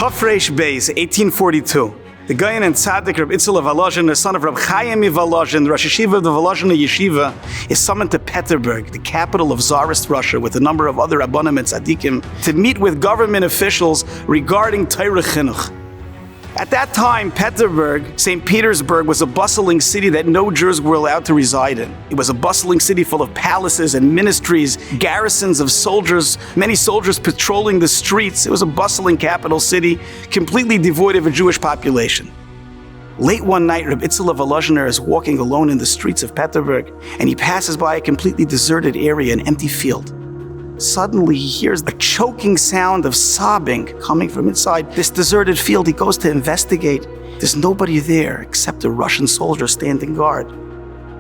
Tafresh Beis, 1842. The Gaon and Tzaddik Reb Itzel of Volozhin, the son of Reb Chaim of Volozhin, the Rosh Yeshiva of the Volozhin Yeshiva, is summoned to Petersburg, the capital of Tsarist Russia, with a number of other Rabbanim and Tzaddikim, to meet with government officials regarding Torah Chinuch. At that time, Petersburg, St. Petersburg, was a bustling city that no Jews were allowed to reside in. It was a bustling city full of palaces and ministries, garrisons of soldiers, many soldiers patrolling the streets. It was a bustling capital city, completely devoid of a Jewish population. Late one night, Reb Itzel of Volozhin is walking alone in the streets of Petersburg, and he passes by a completely deserted area, an empty field. Suddenly, he hears a choking sound of sobbing coming from inside this deserted field. He goes to investigate. There's nobody there except a Russian soldier standing guard.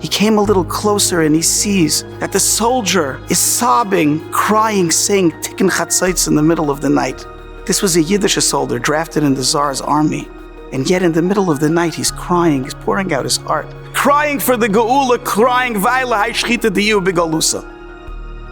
He came a little closer and he sees that the soldier is sobbing, crying, saying Tikkun Chatzotz in the middle of the night. This was a Yiddish soldier drafted in the Tsar's army. And yet in the middle of the night, he's crying, he's pouring out his heart. Crying for the Geula, crying, Vaila Haishchita Diyu Begalusa.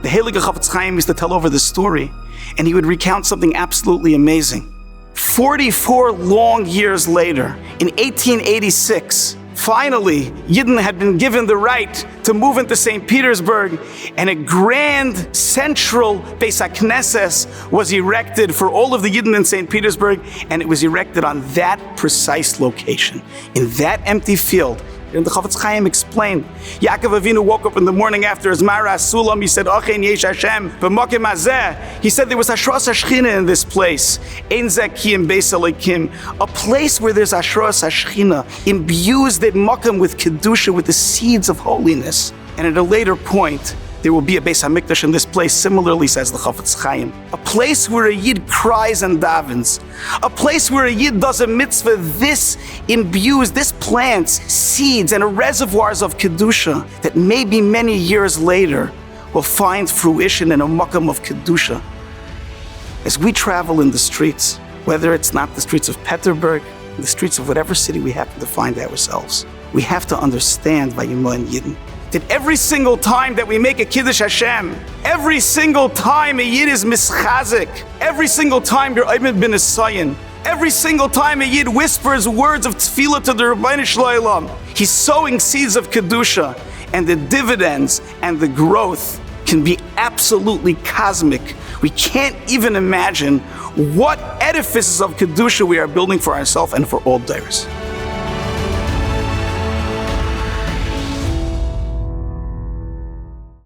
The Heilige Chafetz Chaim used to tell over this story, and he would recount something absolutely amazing. 44 long years later, in 1886, finally, Yidden had been given the right to move into St. Petersburg, and a grand central Beis HaKnesses was erected for all of the Yidden in St. Petersburg, and it was erected on that precise location, in that empty field. And the Chafetz Chaim explained, Yaakov Avinu woke up in the morning after his Mara Sulam. He said, Ochen Yesh Hashem, b'mokim hazeh. He said there was Ashras HaShechina in this place. Ein Zakim Beis Elokim. A place where there's Ashras HaShechina, imbues that mokim with Kedusha, with the seeds of holiness. And at a later point, there will be a Beis HaMikdash in this place, similarly, says the Chafetz Chaim. A place where a Yid cries and davens. A place where a Yid does a mitzvah. This imbues, this plants seeds and reservoirs of Kedusha that maybe many years later will find fruition in a makam of Kedusha. As we travel in the streets, whether it's not the streets of Petersburg, the streets of whatever city we happen to find ourselves, we have to understand Vayimah and Yidden, that every single time that we make a Kiddush Hashem, every single time a Yid is mischazik, every single time you're Ayman bin Esayin, every single time a Yid whispers words of tefillah to the Rabbeinu Shloim, he's sowing seeds of Kedusha, and the dividends and the growth can be absolutely cosmic. We can't even imagine what edifices of Kedusha we are building for ourselves and for all days.